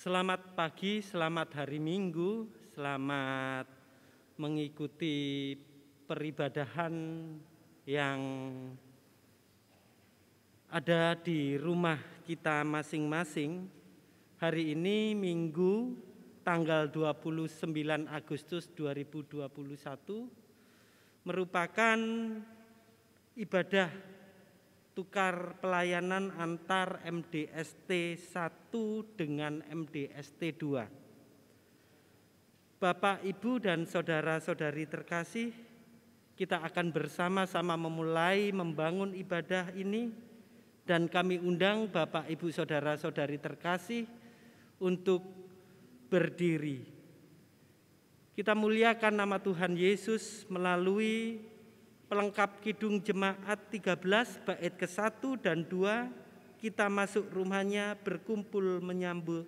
Selamat pagi, selamat hari Minggu, selamat mengikuti peribadahan yang ada di rumah kita masing-masing. Hari ini Minggu tanggal 29 Agustus 2021 merupakan ibadah tukar pelayanan antar MDST 1 dengan MDST 2. Bapak, Ibu, dan saudara-saudari terkasih, kita akan bersama-sama memulai membangun ibadah ini, dan kami undang Bapak, Ibu, saudara-saudari terkasih untuk berdiri. Kita muliakan nama Tuhan Yesus melalui pelengkap Kidung Jemaat 13 bait ke-1 dan 2, kita masuk rumahnya, berkumpul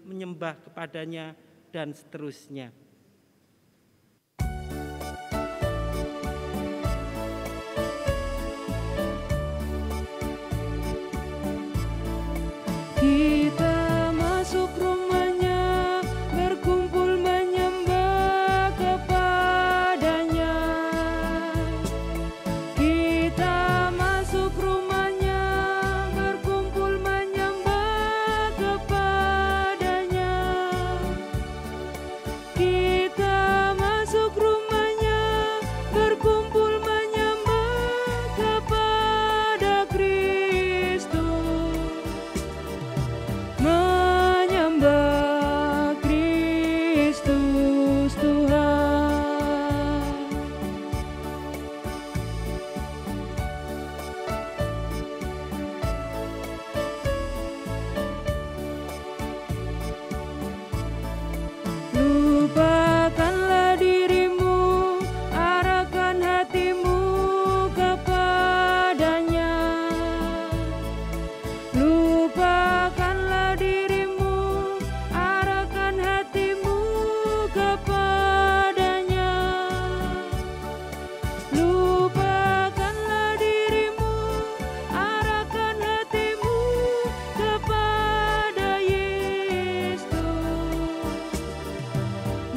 menyembah kepadanya, dan seterusnya. Kita masuk rumahnya, berkumpul menyembah kepadanya. Kita masuk rumahnya, berkumpul menyembah kepadanya. Kita masuk rumahnya, berkumpul menyembah kepada Kristus. Menyembah Kristus Tuhan. Lupakanlah dirimu, arahkan hatimu kepadanya. Lupakanlah dirimu, arahkan hatimu kepadanya. Lupakanlah dirimu, arahkan hatimu kepada Yesus.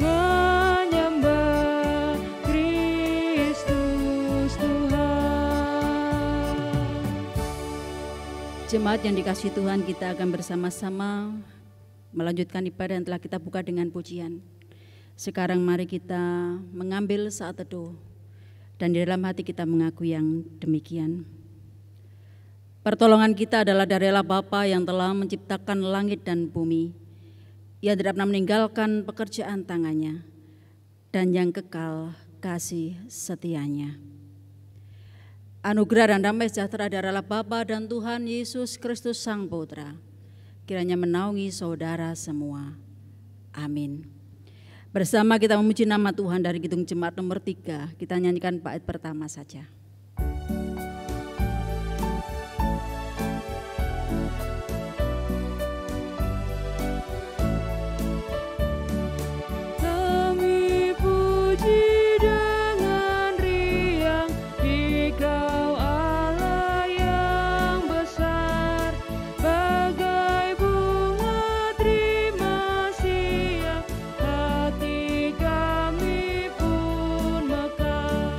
Menyembah Kristus Tuhan. Jemaat yang dikasihi Tuhan, kita akan bersama-sama melanjutkan ibadah yang telah kita buka dengan pujian. Sekarang mari kita mengambil saat teduh, dan di dalam hati kita mengaku yang demikian. Pertolongan kita adalah dari Allah Bapa yang telah menciptakan langit dan bumi. Ia tidak pernah meninggalkan pekerjaan tangannya, dan yang kekal kasih setianya. Anugerah dan damai sejahtera dari Allah Bapa dan Tuhan Yesus Kristus Sang Putra kiranya menaungi saudara semua. Amin. Bersama kita memuji nama Tuhan dari Kidung Jemaat nomor 3, kita nyanyikan bait pertama saja. Kami puji dengan riang Dikau Allah yang besar, bagai bunga terima siang, hati kami pun mekar.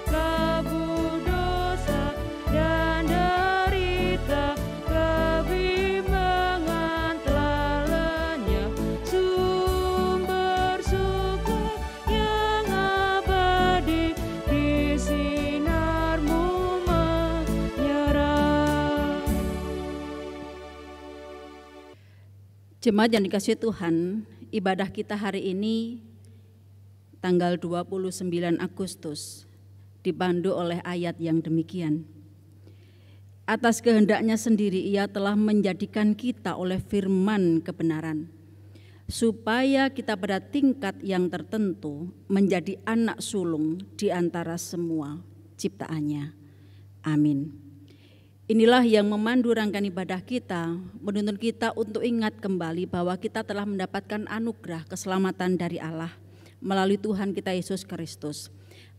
Kabut dosa dan derita, kebimbangan telah lenyap, sumber suka yang abadi di sinar-Mu menyerah. Jemaat yang dikasihi Tuhan, ibadah kita hari ini tanggal 29 Agustus dipandu oleh ayat yang demikian. Atas kehendaknya sendiri Ia telah menjadikan kita oleh firman kebenaran, supaya kita pada tingkat yang tertentu menjadi anak sulung di antara semua ciptaannya. Amin. Inilah yang memandu rangkaian ibadah kita, menuntun kita untuk ingat kembali bahwa kita telah mendapatkan anugerah keselamatan dari Allah melalui Tuhan kita Yesus Kristus.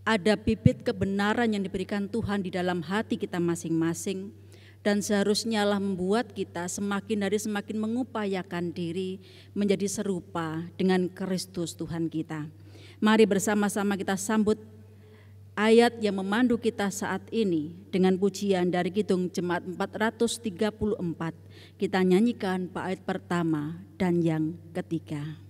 Ada bibit kebenaran yang diberikan Tuhan di dalam hati kita masing-masing, dan seharusnya lah membuat kita semakin hari semakin mengupayakan diri menjadi serupa dengan Kristus Tuhan kita. Mari bersama-sama kita sambut ayat yang memandu kita saat ini dengan pujian dari Kidung Jemaat 434. Kita nyanyikan bait pertama dan yang ketiga.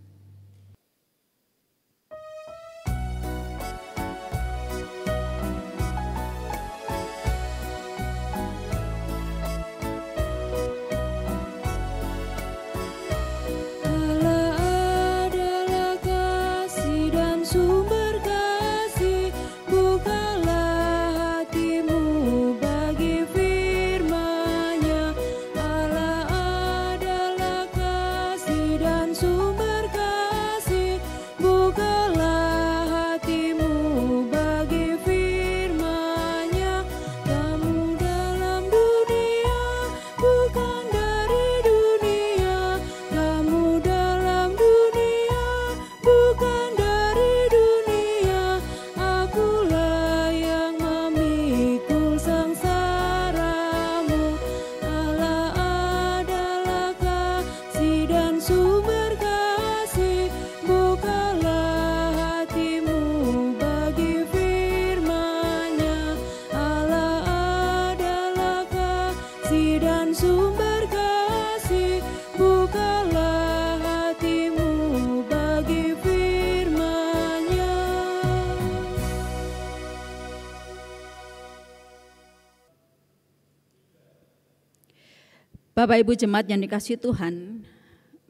Bapak Ibu Jemaat yang dikasihi Tuhan,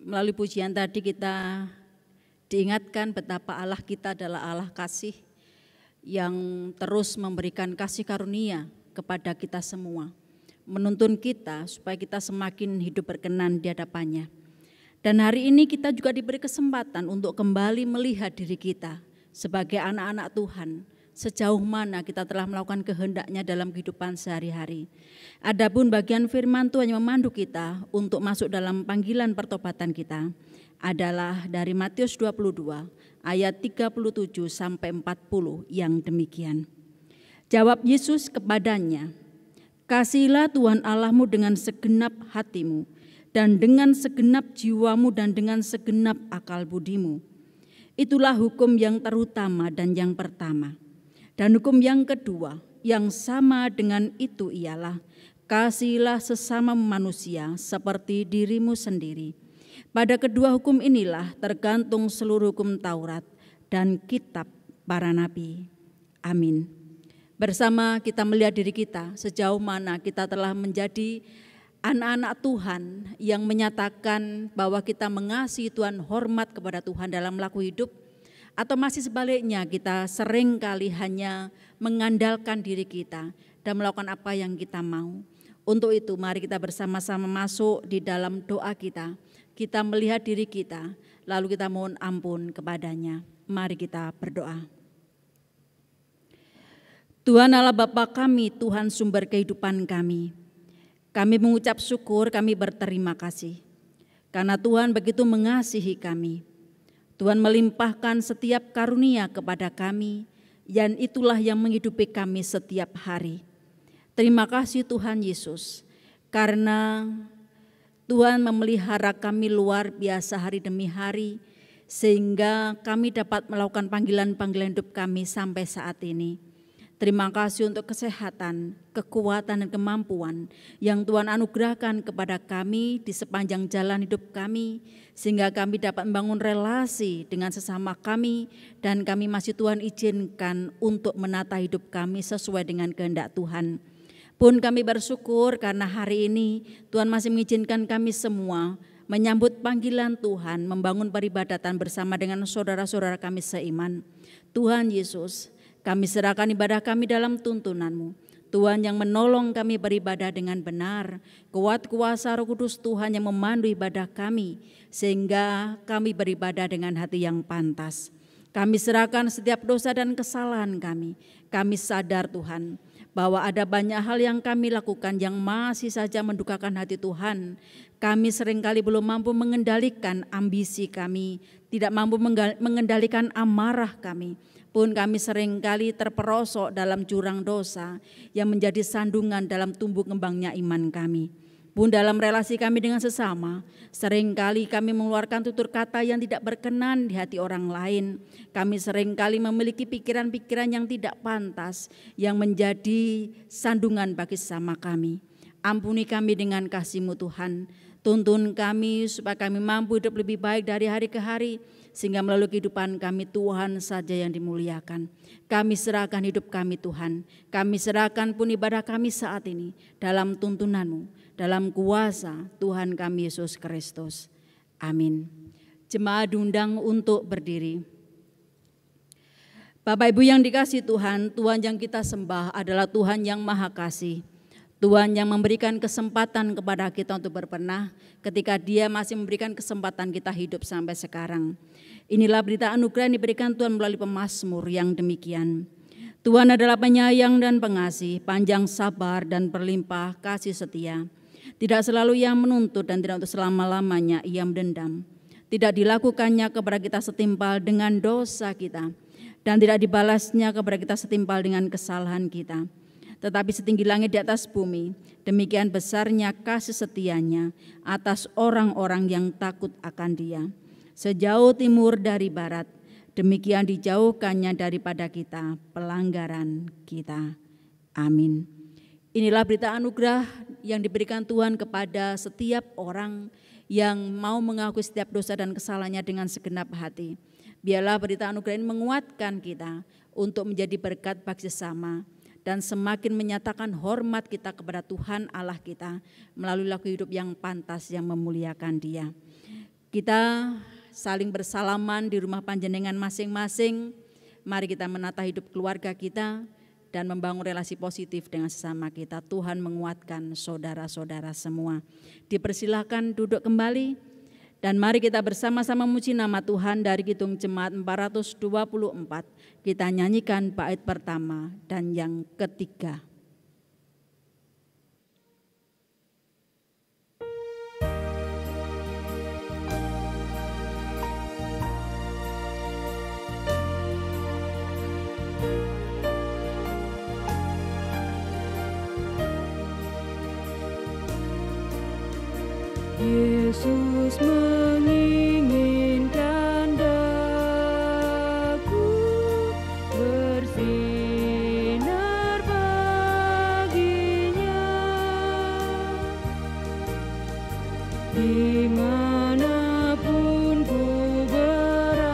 melalui pujian tadi kita diingatkan betapa Allah kita adalah Allah kasih yang terus memberikan kasih karunia kepada kita semua, menuntun kita supaya kita semakin hidup berkenan di hadapannya. Dan hari ini kita juga diberi kesempatan untuk kembali melihat diri kita sebagai anak-anak Tuhan, sejauh mana kita telah melakukan kehendak-Nya dalam kehidupan sehari-hari. Adapun bagian firman Tuhan yang memandu kita untuk masuk dalam panggilan pertobatan kita adalah dari Matius 22 ayat 37 sampai 40 yang demikian. Jawab Yesus kepadanya, "Kasihilah Tuhan Allahmu dengan segenap hatimu dan dengan segenap jiwamu dan dengan segenap akal budimu. Itulah hukum yang terutama dan yang pertama. Dan hukum yang kedua yang sama dengan itu ialah kasihilah sesama manusia seperti dirimu sendiri. Pada kedua hukum inilah tergantung seluruh hukum Taurat dan kitab para nabi." Amin. Bersama kita melihat diri kita sejauh mana kita telah menjadi anak-anak Tuhan yang menyatakan bahwa kita mengasihi Tuhan, hormat kepada Tuhan dalam laku hidup. Atau masih sebaliknya kita seringkali hanya mengandalkan diri kita dan melakukan apa yang kita mau. Untuk itu mari kita bersama-sama masuk di dalam doa kita. Kita melihat diri kita lalu kita mohon ampun kepadanya. Mari kita berdoa. Tuhan Allah Bapa kami, Tuhan sumber kehidupan kami. Kami mengucap syukur, kami berterima kasih. Karena Tuhan begitu mengasihi kami. Tuhan melimpahkan setiap karunia kepada kami, dan itulah yang menghidupi kami setiap hari. Terima kasih Tuhan Yesus, karena Tuhan memelihara kami luar biasa hari demi hari, sehingga kami dapat melakukan panggilan-panggilan hidup kami sampai saat ini. Terima kasih untuk kesehatan, kekuatan dan kemampuan yang Tuhan anugerahkan kepada kami di sepanjang jalan hidup kami, sehingga kami dapat membangun relasi dengan sesama kami dan kami masih Tuhan izinkan untuk menata hidup kami sesuai dengan kehendak Tuhan. Pun kami bersyukur karena hari ini Tuhan masih mengizinkan kami semua menyambut panggilan Tuhan, membangun peribadatan bersama dengan saudara-saudara kami seiman. Tuhan Yesus, kami serahkan ibadah kami dalam tuntunan-Mu. Tuhan yang menolong kami beribadah dengan benar. Kuat kuasa Roh Kudus Tuhan yang memandu ibadah kami, sehingga kami beribadah dengan hati yang pantas. Kami serahkan setiap dosa dan kesalahan kami. Kami sadar Tuhan, bahwa ada banyak hal yang kami lakukan yang masih saja mendukakan hati Tuhan. Kami seringkali belum mampu mengendalikan ambisi kami, tidak mampu mengendalikan amarah kami. Pun kami seringkali terperosok dalam jurang dosa yang menjadi sandungan dalam tumbuh kembangnya iman kami. Pun dalam relasi kami dengan sesama, seringkali kami mengeluarkan tutur kata yang tidak berkenan di hati orang lain. Kami seringkali memiliki pikiran-pikiran yang tidak pantas, yang menjadi sandungan bagi sesama kami. Ampuni kami dengan kasih-Mu Tuhan. Tuntun kami supaya kami mampu hidup lebih baik dari hari ke hari, sehingga melalui kehidupan kami Tuhan saja yang dimuliakan. Kami serahkan hidup kami Tuhan. Kami serahkan pun ibadah kami saat ini dalam tuntunan-Mu, dalam kuasa Tuhan kami Yesus Kristus. Amin. Jemaat diundang untuk berdiri. Bapak Ibu yang dikasihi Tuhan, Tuhan yang kita sembah adalah Tuhan yang Maha Kasih. Tuhan yang memberikan kesempatan kepada kita untuk berbenah ketika Dia masih memberikan kesempatan kita hidup sampai sekarang. Inilah berita anugerah yang diberikan Tuhan melalui pemazmur yang demikian. Tuhan adalah penyayang dan pengasih, panjang sabar dan berlimpah kasih setia. Tidak selalu Ia menuntut dan tidak untuk selama-lamanya Ia mendendam. Tidak dilakukannya kepada kita setimpal dengan dosa kita, dan tidak dibalasnya kepada kita setimpal dengan kesalahan kita. Tetapi setinggi langit di atas bumi, demikian besarnya kasih setianya atas orang-orang yang takut akan Dia. Sejauh timur dari barat, demikian dijauhkannya daripada kita pelanggaran kita. Amin. Inilah berita anugerah yang diberikan Tuhan kepada setiap orang yang mau mengakui setiap dosa dan kesalahannya dengan segenap hati. Biarlah berita anugerah ini menguatkan kita untuk menjadi berkat bagi sesama, dan semakin menyatakan hormat kita kepada Tuhan Allah kita melalui laku hidup yang pantas yang memuliakan Dia. Kita saling bersalaman di rumah panjenengan masing-masing. Mari kita menata hidup keluarga kita dan membangun relasi positif dengan sesama kita. Tuhan menguatkan saudara-saudara semua. Dipersilahkan duduk kembali. Dan mari kita bersama-sama memuji nama Tuhan dari Kidung Jemaat 424. Kita nyanyikan bait pertama dan yang ketiga. Yesus menginginkan daku bersinar baginya, dimanapun ku berada,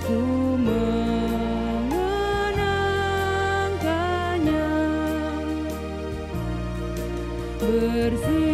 ku mengenangkannya. Bersinar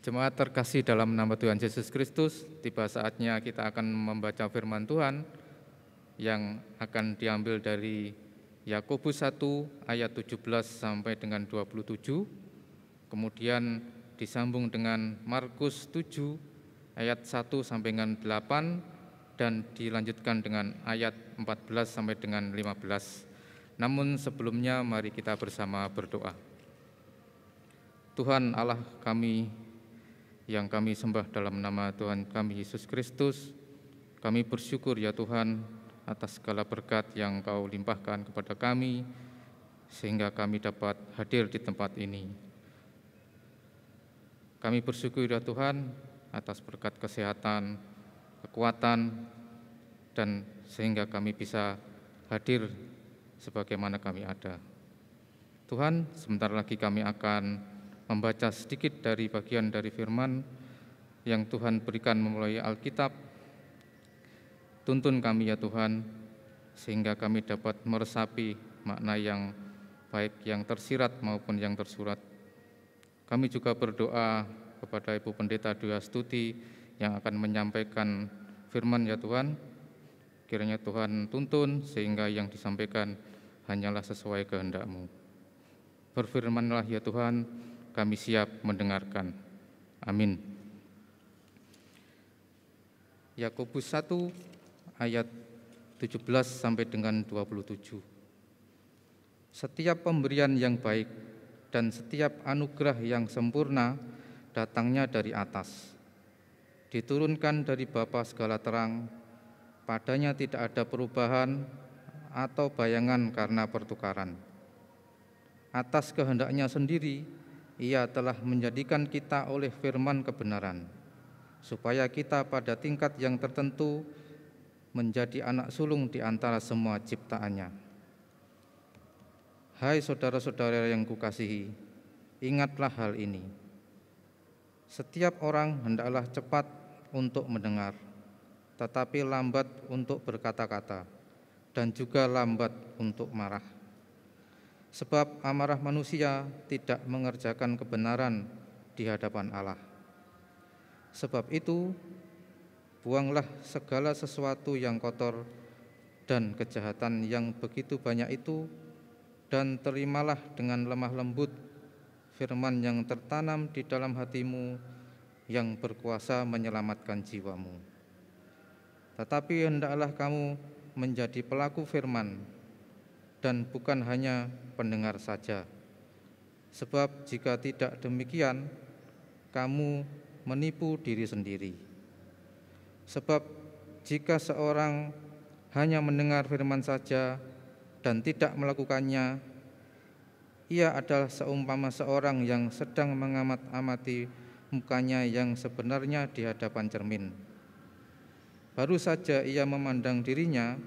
Jemaat terkasih dalam nama Tuhan Yesus Kristus, tiba saatnya kita akan membaca firman Tuhan yang akan diambil dari Yakobus 1 ayat 17 sampai dengan 27, kemudian disambung dengan Markus 7 ayat 1 sampai dengan 8, dan dilanjutkan dengan ayat 14 sampai dengan 15. Namun sebelumnya mari kita bersama berdoa. Tuhan Allah kami yang kami sembah dalam nama Tuhan kami Yesus Kristus, kami bersyukur ya Tuhan atas segala berkat yang Kau limpahkan kepada kami sehingga kami dapat hadir di tempat ini. Kami bersyukur ya Tuhan atas berkat kesehatan, kekuatan, dan sehingga kami bisa hadir sebagaimana kami ada. Tuhan, sebentar lagi kami akan membaca sedikit dari bagian dari firman yang Tuhan berikan melalui Alkitab. Tuntun kami ya Tuhan, sehingga kami dapat meresapi makna yang baik yang tersirat maupun yang tersurat. Kami juga berdoa kepada Ibu Pendeta Dwi Astuti yang akan menyampaikan firman ya Tuhan. Kiranya Tuhan tuntun sehingga yang disampaikan hanyalah sesuai kehendak-Mu. Berfirmanlah ya Tuhan, kami siap mendengarkan. Amin. Yakobus 1 ayat 17 sampai dengan 27. Setiap pemberian yang baik dan setiap anugerah yang sempurna datangnya dari atas, diturunkan dari Bapa segala terang. Padanya tidak ada perubahan atau bayangan karena pertukaran. Atas kehendaknya sendiri Ia telah menjadikan kita oleh firman kebenaran, supaya kita pada tingkat yang tertentu menjadi anak sulung di antara semua ciptaannya. Hai saudara-saudara yang kukasihi, ingatlah hal ini. Setiap orang hendaklah cepat untuk mendengar, tetapi lambat untuk berkata-kata, dan juga lambat untuk marah. Sebab amarah manusia tidak mengerjakan kebenaran di hadapan Allah. Sebab itu, buanglah segala sesuatu yang kotor dan kejahatan yang begitu banyak itu, dan terimalah dengan lemah lembut firman yang tertanam di dalam hatimu yang berkuasa menyelamatkan jiwamu. Tetapi hendaklah kamu menjadi pelaku firman dan bukan hanya pendengar saja. Sebab jika tidak demikian, kamu menipu diri sendiri. Sebab jika seorang hanya mendengar firman saja dan tidak melakukannya, ia adalah seumpama seorang yang sedang mengamat-amati mukanya yang sebenarnya di hadapan cermin. Baru saja ia memandang dirinya,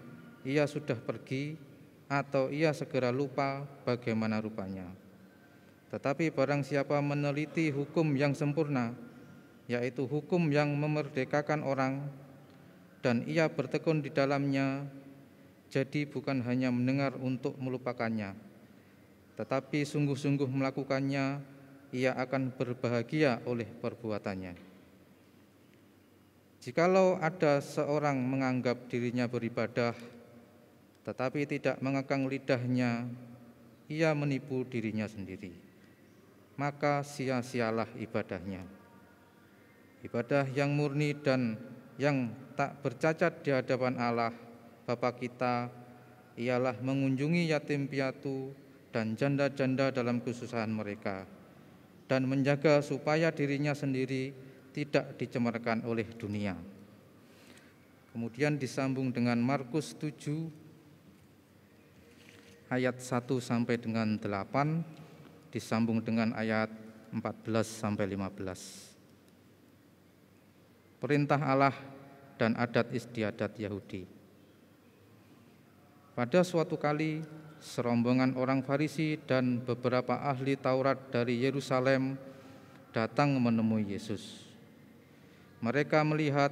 ia sudah pergi, atau ia segera lupa bagaimana rupanya. Tetapi barang siapa meneliti hukum yang sempurna, yaitu hukum yang memerdekakan orang, dan ia bertekun di dalamnya, jadi bukan hanya mendengar untuk melupakannya, tetapi sungguh-sungguh melakukannya, ia akan berbahagia oleh perbuatannya. Jikalau ada seorang menganggap dirinya beribadah, tetapi tidak mengekang lidahnya, ia menipu dirinya sendiri. Maka sia-sialah ibadahnya. Ibadah yang murni dan yang tak bercacat di hadapan Allah Bapa kita ialah mengunjungi yatim piatu dan janda-janda dalam kesusahan mereka, dan menjaga supaya dirinya sendiri tidak dicemarkan oleh dunia. Kemudian disambung dengan Markus 7 ayat 1 sampai dengan 8, disambung dengan ayat 14 sampai 15. Perintah Allah dan adat istiadat Yahudi. Pada suatu kali, serombongan orang Farisi dan beberapa ahli Taurat dari Yerusalem datang menemui Yesus. Mereka melihat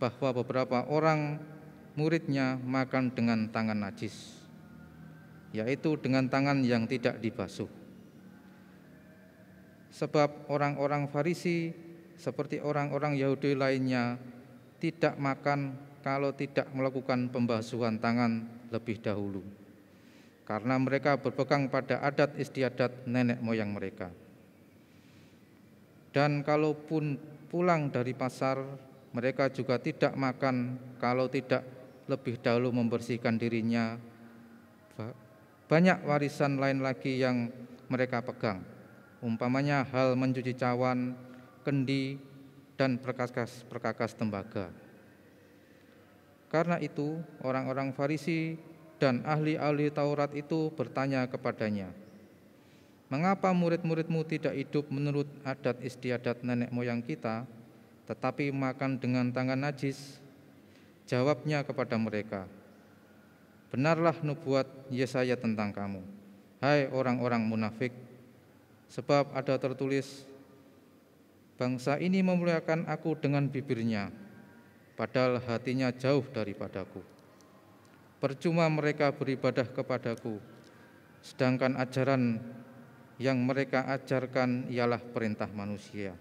bahwa beberapa orang muridnya makan dengan tangan najis, yaitu dengan tangan yang tidak dibasuh. Sebab orang-orang Farisi seperti orang-orang Yahudi lainnya tidak makan kalau tidak melakukan pembasuhan tangan lebih dahulu, karena mereka berpegang pada adat istiadat nenek moyang mereka. Dan kalaupun pulang dari pasar, mereka juga tidak makan kalau tidak lebih dahulu membersihkan dirinya. Banyak warisan lain lagi yang mereka pegang, umpamanya hal mencuci cawan, kendi, dan perkakas tembaga. Karena itu orang-orang Farisi dan ahli-ahli Taurat itu bertanya kepadanya, "Mengapa murid-muridmu tidak hidup menurut adat istiadat nenek moyang kita, tetapi makan dengan tangan najis?" Jawabnya kepada mereka, "Benarlah nubuat Yesaya tentang kamu, hai orang-orang munafik. Sebab ada tertulis, bangsa ini memuliakan aku dengan bibirnya, padahal hatinya jauh daripadaku. Percuma mereka beribadah kepadaku, sedangkan ajaran yang mereka ajarkan ialah perintah manusia.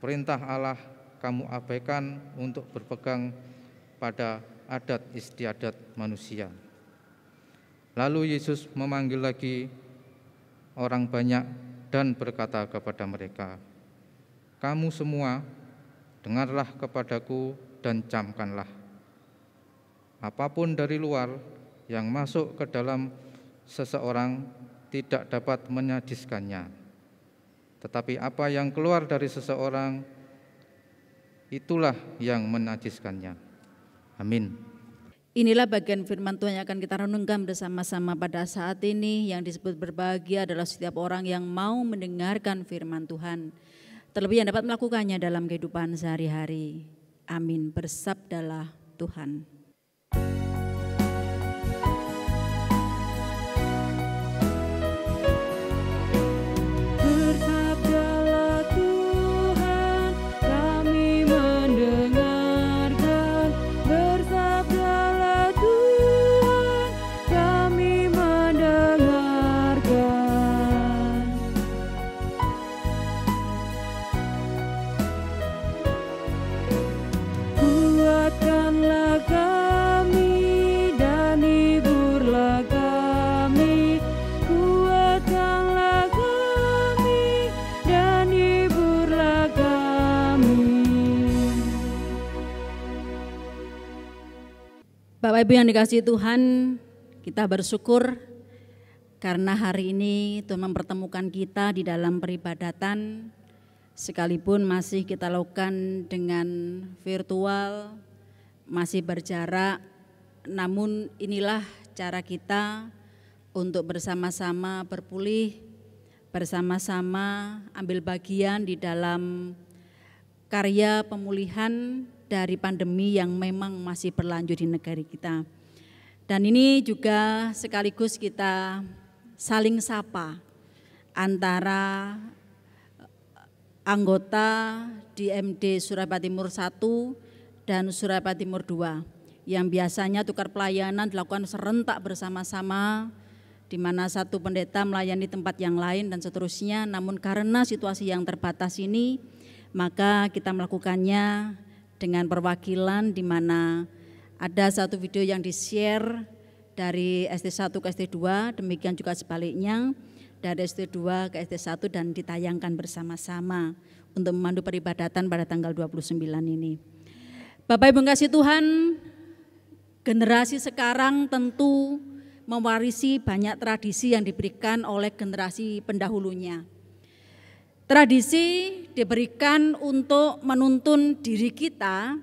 Perintah Allah kamu abaikan untuk berpegang pada adat istiadat manusia." Lalu Yesus memanggil lagi orang banyak dan berkata kepada mereka, "Kamu semua, dengarlah kepadaku dan camkanlah. Apapun dari luar yang masuk ke dalam seseorang tidak dapat menajiskannya, tetapi apa yang keluar dari seseorang, itulah yang menajiskannya." Amin. Inilah bagian firman Tuhan yang akan kita renungkan bersama-sama pada saat ini. Yang disebut berbahagia adalah setiap orang yang mau mendengarkan firman Tuhan, terlebih yang dapat melakukannya dalam kehidupan sehari-hari. Amin. Bersabdalah Tuhan. Bersabdalah Tuhan, kami mendengarkan. Bersabdalah Tuhan, kami mendengarkan. Kuatkanlah kami dan hiburlah kami. Kuatkanlah kami dan hiburlah kami. Bapak Ibu yang dikasihi Tuhan, kita bersyukur karena hari ini Tuhan mempertemukan kita di dalam peribadatan, sekalipun masih kita lakukan dengan virtual, masih berjarak, namun inilah cara kita untuk bersama-sama berpulih, bersama-sama ambil bagian di dalam karya pemulihan dari pandemi yang memang masih berlanjut di negeri kita. Dan ini juga sekaligus kita saling sapa antara anggota DMD Surabaya Timur 1 dan Surabaya Timur 2 yang biasanya tukar pelayanan dilakukan serentak bersama-sama, di mana satu pendeta melayani tempat yang lain dan seterusnya. Namun karena situasi yang terbatas ini, maka kita melakukannya dengan perwakilan, di mana ada satu video yang di-share dari SD1 ke SD2, demikian juga sebaliknya dari SD2 ke SD1 dan ditayangkan bersama-sama untuk memandu peribadatan pada tanggal 29 ini. Bapak Ibu kasih Tuhan, generasi sekarang tentu mewarisi banyak tradisi yang diberikan oleh generasi pendahulunya. Tradisi diberikan untuk menuntun diri kita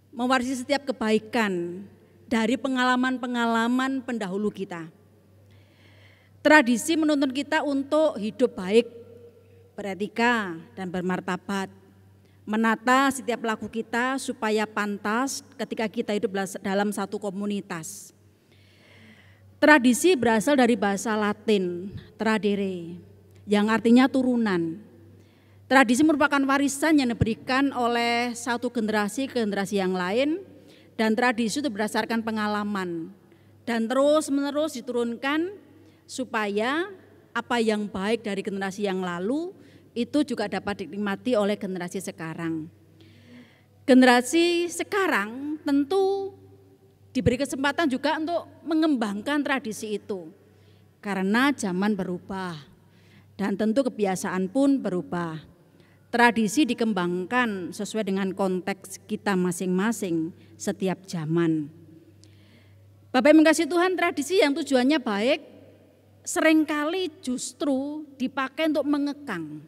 mewarisi setiap kebaikan dari pengalaman-pengalaman pendahulu kita. Tradisi menuntun kita untuk hidup baik, beretika dan bermartabat, menata setiap laku kita supaya pantas ketika kita hidup dalam satu komunitas. Tradisi berasal dari bahasa Latin, tradere, yang artinya turunan. Tradisi merupakan warisan yang diberikan oleh satu generasi ke generasi yang lain, dan tradisi itu berdasarkan pengalaman dan terus-menerus diturunkan supaya apa yang baik dari generasi yang lalu itu juga dapat dinikmati oleh generasi sekarang. Generasi sekarang tentu diberi kesempatan juga untuk mengembangkan tradisi itu karena zaman berubah dan tentu kebiasaan pun berubah. Tradisi dikembangkan sesuai dengan konteks kita masing-masing setiap zaman. Bapak yang mengasihi Tuhan, tradisi yang tujuannya baik seringkali justru dipakai untuk mengekang.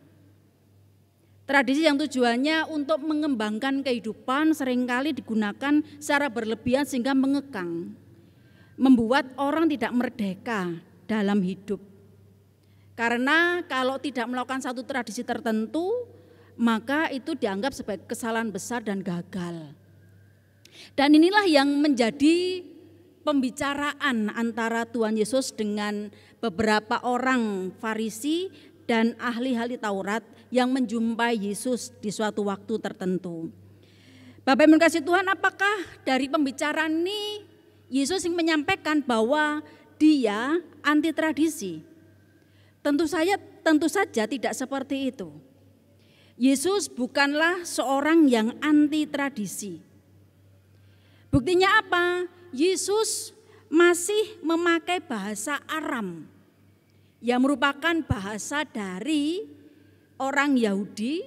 Tradisi yang tujuannya untuk mengembangkan kehidupan seringkali digunakan secara berlebihan sehingga mengekang, membuat orang tidak merdeka dalam hidup. Karena kalau tidak melakukan satu tradisi tertentu, maka itu dianggap sebagai kesalahan besar dan gagal. Dan inilah yang menjadi pembicaraan antara Tuhan Yesus dengan beberapa orang Farisi dan ahli-ahli Taurat yang menjumpai Yesus di suatu waktu tertentu. Bapak yang mengasihi Tuhan, apakah dari pembicaraan ini Yesus ingin menyampaikan bahwa dia anti tradisi? Tentu saja tidak seperti itu. Yesus bukanlah seorang yang anti tradisi. Buktinya apa? Yesus masih memakai bahasa Aram yang merupakan bahasa dari orang Yahudi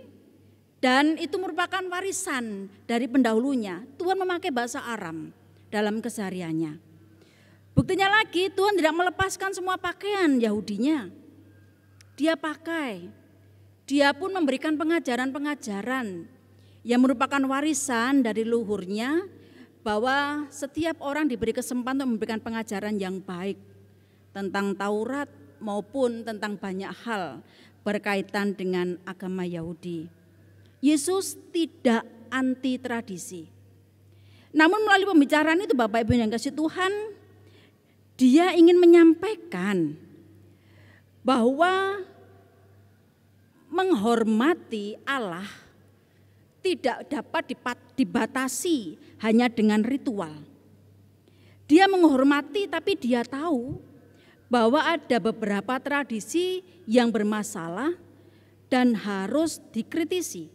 dan itu merupakan warisan dari pendahulunya. Tuhan memakai bahasa Aram dalam kesehariannya. Buktinya lagi Tuhan tidak melepaskan semua pakaian Yahudinya. Dia pakai. Dia pun memberikan pengajaran-pengajaran yang merupakan warisan dari luhurnya bahwa setiap orang diberi kesempatan untuk memberikan pengajaran yang baik tentang Taurat maupun tentang banyak hal berkaitan dengan agama Yahudi. Yesus tidak anti tradisi. Namun melalui pembicaraan itu Bapak Ibu yang kasih Tuhan, dia ingin menyampaikan bahwa menghormati Allah tidak dapat dibatasi hanya dengan ritual. Dia menghormati tapi dia tahu bahwa ada beberapa tradisi yang bermasalah dan harus dikritisi.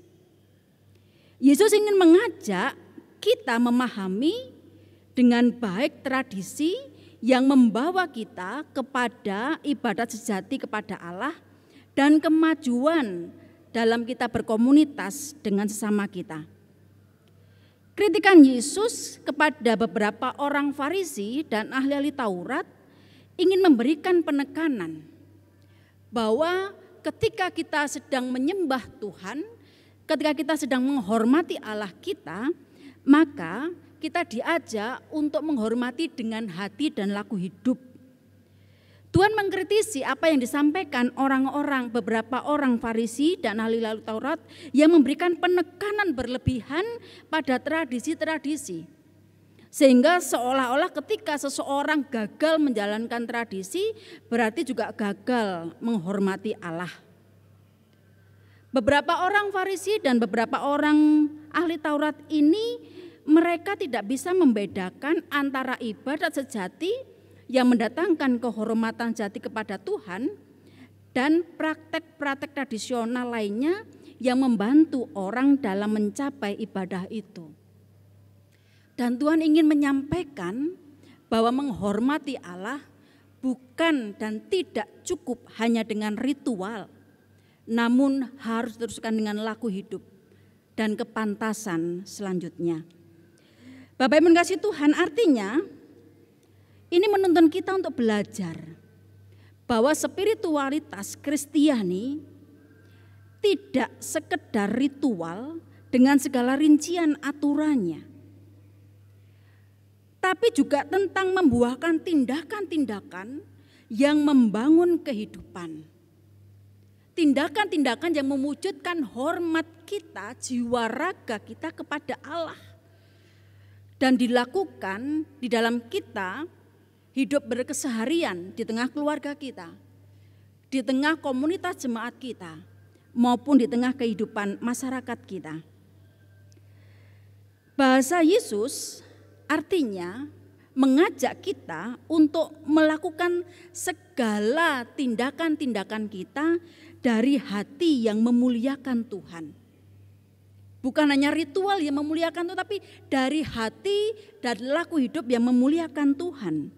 Yesus ingin mengajak kita memahami dengan baik tradisi yang membawa kita kepada ibadat sejati kepada Allah dan kemajuan dalam kita berkomunitas dengan sesama kita. Kritikan Yesus kepada beberapa orang Farisi dan ahli-ahli Taurat ingin memberikan penekanan bahwa ketika kita sedang menyembah Tuhan, ketika kita sedang menghormati Allah kita, maka kita diajak untuk menghormati dengan hati dan laku hidup. Tuhan mengkritisi apa yang disampaikan beberapa orang Farisi dan ahli Taurat yang memberikan penekanan berlebihan pada tradisi-tradisi. Sehingga seolah-olah ketika seseorang gagal menjalankan tradisi, berarti juga gagal menghormati Allah. Beberapa orang Farisi dan beberapa orang ahli Taurat ini, mereka tidak bisa membedakan antara ibadat sejati yang mendatangkan kehormatan jati kepada Tuhan dan praktek-praktek tradisional lainnya yang membantu orang dalam mencapai ibadah itu. Dan Tuhan ingin menyampaikan bahwa menghormati Allah bukan dan tidak cukup hanya dengan ritual, namun harus diteruskan dengan laku hidup dan kepantasan selanjutnya. Bapak yang mengasihi Tuhan, artinya ini menuntun kita untuk belajar bahwa spiritualitas Kristiani tidak sekedar ritual dengan segala rincian aturannya, tapi juga tentang membuahkan tindakan-tindakan yang membangun kehidupan. Tindakan-tindakan yang mewujudkan hormat kita, jiwa raga kita kepada Allah. Dan dilakukan di dalam kita hidup berkeseharian di tengah keluarga kita, di tengah komunitas jemaat kita, maupun di tengah kehidupan masyarakat kita. Bahasa Yesus artinya mengajak kita untuk melakukan segala tindakan-tindakan kita dari hati yang memuliakan Tuhan. Bukan hanya ritual yang memuliakan Tuhan, tapi dari hati dan laku hidup yang memuliakan Tuhan.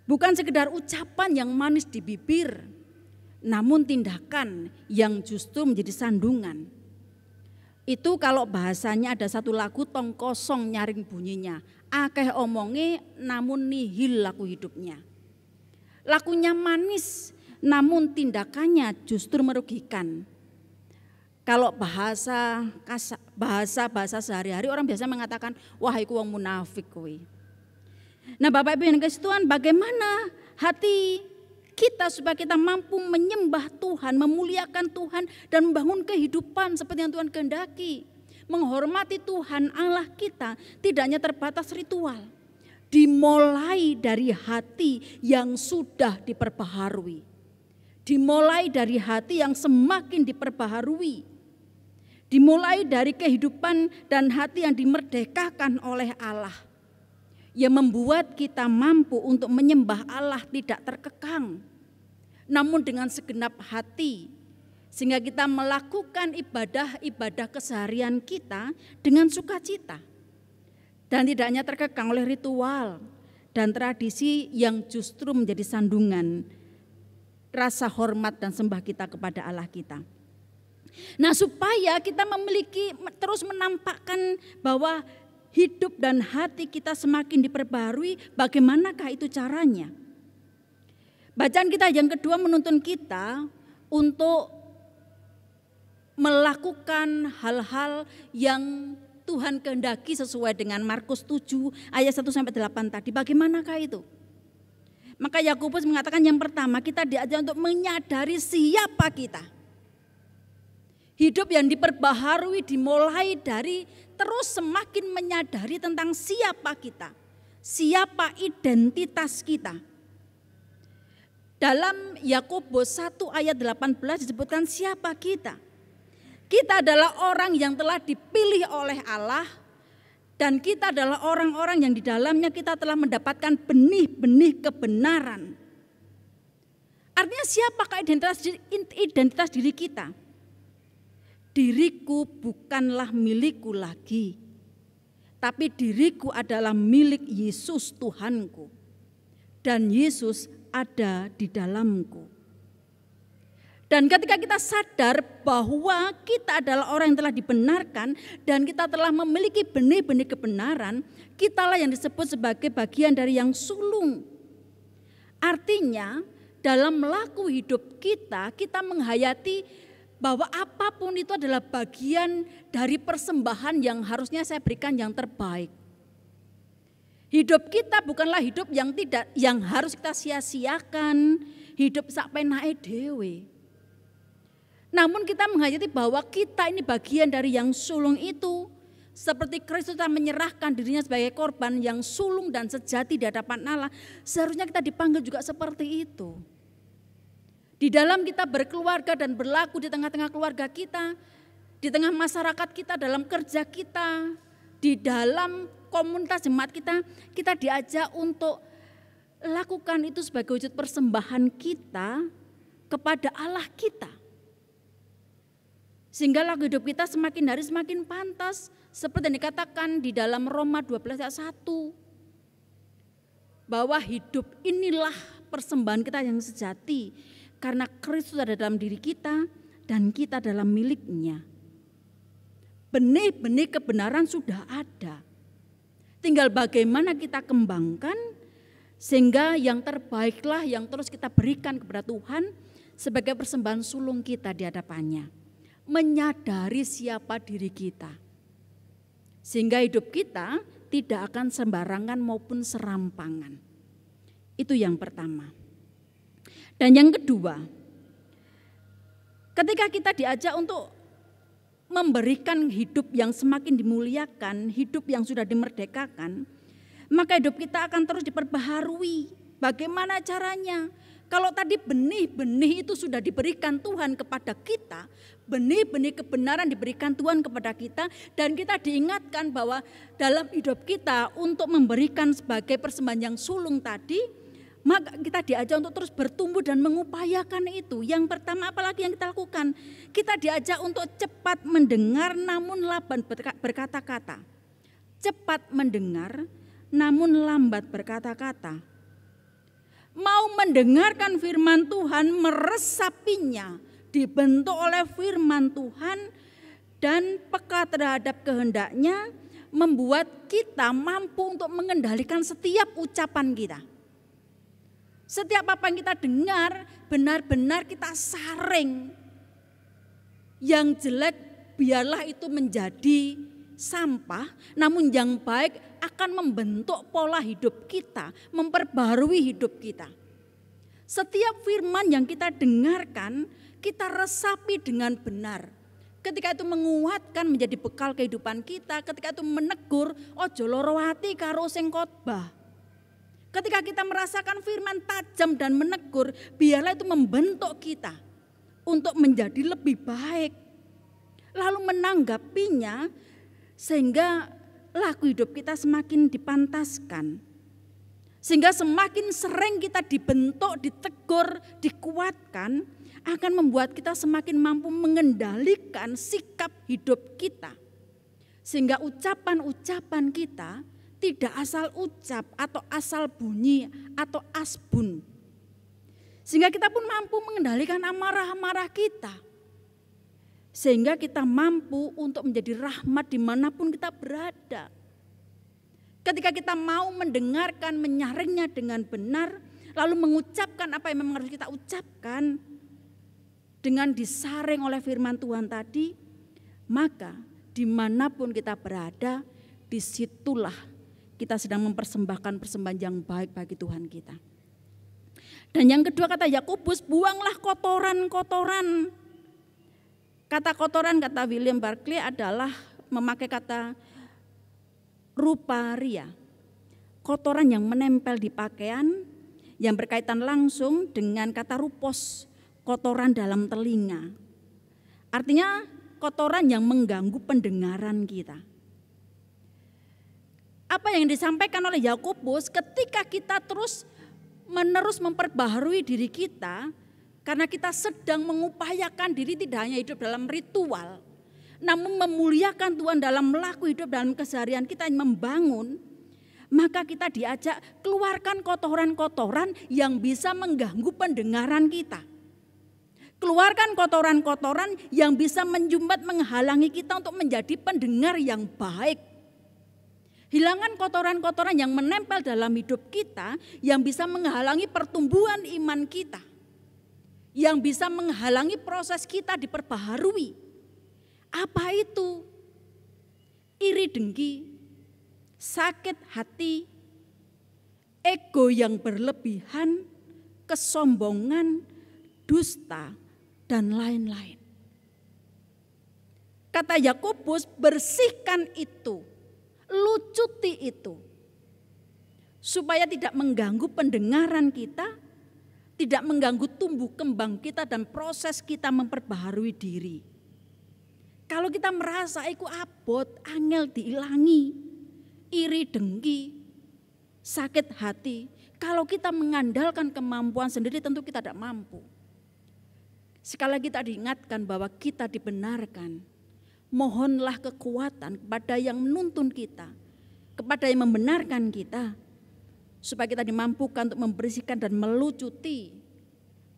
Bukan sekedar ucapan yang manis di bibir, namun tindakan yang justru menjadi sandungan. Itu kalau bahasanya ada satu lagu tong kosong nyaring bunyinya. Akeh omonge namun nihil laku hidupnya. Lakunya manis namun tindakannya justru merugikan. Kalau bahasa sehari-hari orang biasa mengatakan, wah iku wong munafik kowe. Nah Bapak Ibu yang dikasihi Tuhan, bagaimana hati kita supaya kita mampu menyembah Tuhan, memuliakan Tuhan dan membangun kehidupan seperti yang Tuhan kehendaki. Menghormati Tuhan Allah kita tidak hanya terbatas ritual. Dimulai dari hati yang sudah diperbaharui. Dimulai dari hati yang semakin diperbaharui. Dimulai dari kehidupan dan hati yang dimerdekakan oleh Allah. Yang membuat kita mampu untuk menyembah Allah tidak terkekang. Namun dengan segenap hati. Sehingga kita melakukan ibadah-ibadah keseharian kita dengan sukacita. Dan tidak hanya terkekang oleh ritual dan tradisi yang justru menjadi sandungan rasa hormat dan sembah kita kepada Allah kita. Nah supaya kita terus menampakkan bahwa hidup dan hati kita semakin diperbarui, bagaimanakah itu caranya? Bacaan kita yang kedua menuntun kita untuk melakukan hal-hal yang Tuhan kehendaki sesuai dengan Markus 7 ayat 1-8 tadi. Bagaimanakah itu? Maka Yakobus mengatakan yang pertama kita diajar untuk menyadari siapa kita. Hidup yang diperbaharui dimulai dari terus semakin menyadari tentang siapa kita. Siapa identitas kita. Dalam Yakobus 1 ayat 18 disebutkan siapa kita. Kita adalah orang yang telah dipilih oleh Allah dan kita adalah orang-orang yang di dalamnya kita telah mendapatkan benih-benih kebenaran. Artinya siapakah identitas diri kita? Diriku bukanlah milikku lagi, tapi diriku adalah milik Yesus Tuhanku dan Yesus ada di dalamku. Dan ketika kita sadar bahwa kita adalah orang yang telah dibenarkan dan kita telah memiliki benih-benih kebenaran, kitalah yang disebut sebagai bagian dari yang sulung. Artinya dalam laku hidup kita, kita menghayati bahwa apapun itu adalah bagian dari persembahan yang harusnya saya berikan yang terbaik. Hidup kita bukanlah hidup yang harus kita sia-siakan, hidup sak penake dhewe. Namun kita menghayati bahwa kita ini bagian dari yang sulung itu. Seperti Kristus telah menyerahkan dirinya sebagai korban yang sulung dan sejati di hadapan Allah. Seharusnya kita dipanggil juga seperti itu. Di dalam kita berkeluarga dan berlaku di tengah-tengah keluarga kita. Di tengah masyarakat kita, dalam kerja kita. Di dalam komunitas jemaat kita. Kita diajak untuk lakukan itu sebagai wujud persembahan kita kepada Allah kita. Sehingga laku hidup kita semakin hari semakin pantas. Seperti yang dikatakan di dalam Roma 12 ayat 1. Bahwa hidup inilah persembahan kita yang sejati. Karena Kristus ada dalam diri kita dan kita dalam miliknya. Benih-benih kebenaran sudah ada. Tinggal bagaimana kita kembangkan. Sehingga yang terbaiklah yang terus kita berikan kepada Tuhan. Sebagai persembahan sulung kita di hadapannya. Menyadari siapa diri kita. Sehingga hidup kita tidak akan sembarangan maupun serampangan. Itu yang pertama. Dan yang kedua, ketika kita diajak untuk memberikan hidup yang semakin dimuliakan, hidup yang sudah dimerdekakan, maka hidup kita akan terus diperbaharui. Bagaimana caranya? Kalau tadi benih-benih itu sudah diberikan Tuhan kepada kita, benih-benih kebenaran diberikan Tuhan kepada kita, dan kita diingatkan bahwa dalam hidup kita untuk memberikan sebagai persembahan yang sulung tadi, maka kita diajak untuk terus bertumbuh dan mengupayakan itu. Yang pertama apalagi yang kita lakukan? Kita diajak untuk cepat mendengar namun lambat berkata-kata. Cepat mendengar namun lambat berkata-kata. Mau mendengarkan firman Tuhan, meresapinya, dibentuk oleh firman Tuhan dan peka terhadap kehendaknya, membuat kita mampu untuk mengendalikan setiap ucapan kita. Setiap apa yang kita dengar, benar-benar kita saring. Yang jelek biarlah itu menjadi sampah, namun yang baik akan membentuk pola hidup kita, memperbarui hidup kita. Setiap firman yang kita dengarkan, kita resapi dengan benar. Ketika itu menguatkan menjadi bekal kehidupan kita, ketika itu menegur, ojo loro ati karo sing khotbah. Ketika kita merasakan firman tajam dan menegur, biarlah itu membentuk kita untuk menjadi lebih baik. Lalu menanggapinya sehingga laku hidup kita semakin dipantaskan. Sehingga semakin sering kita dibentuk, ditegur, dikuatkan, akan membuat kita semakin mampu mengendalikan sikap hidup kita. Sehingga ucapan-ucapan kita tidak asal ucap atau asal bunyi atau asbun. Sehingga kita pun mampu mengendalikan amarah-amarah kita. Sehingga kita mampu untuk menjadi rahmat dimanapun kita berada. Ketika kita mau mendengarkan, menyaringnya dengan benar, lalu mengucapkan apa yang memang harus kita ucapkan, dengan disaring oleh firman Tuhan tadi, maka dimanapun kita berada, disitulah kita sedang mempersembahkan persembahan yang baik bagi Tuhan kita. Dan yang kedua kata Yakobus, buanglah kotoran-kotoran. Kata kotoran, kata William Barclay adalah memakai kata ruparia. Kotoran yang menempel di pakaian yang berkaitan langsung dengan kata rupos, kotoran dalam telinga. Artinya kotoran yang mengganggu pendengaran kita. Apa yang disampaikan oleh Yakobus, ketika kita terus menerus memperbaharui diri kita, karena kita sedang mengupayakan diri tidak hanya hidup dalam ritual, namun memuliakan Tuhan dalam melaku hidup dalam keseharian kita yang membangun, maka kita diajak keluarkan kotoran-kotoran yang bisa mengganggu pendengaran kita. Keluarkan kotoran-kotoran yang bisa menjumbat menghalangi kita untuk menjadi pendengar yang baik. Hilangkan kotoran-kotoran yang menempel dalam hidup kita yang bisa menghalangi pertumbuhan iman kita. Yang bisa menghalangi proses kita diperbaharui. Apa itu? Iri dengki, sakit hati, ego yang berlebihan, kesombongan, dusta, dan lain-lain. Kata Yakobus, bersihkan itu, lucuti itu, supaya tidak mengganggu pendengaran kita, tidak mengganggu tumbuh kembang kita dan proses kita memperbaharui diri. Kalau kita merasa iku abot, angel diilangi, iri dengki, sakit hati, kalau kita mengandalkan kemampuan sendiri tentu kita tidak mampu. Sekali lagi kita diingatkan bahwa kita dibenarkan. Mohonlah kekuatan kepada yang menuntun kita, kepada yang membenarkan kita, supaya kita dimampukan untuk membersihkan dan melucuti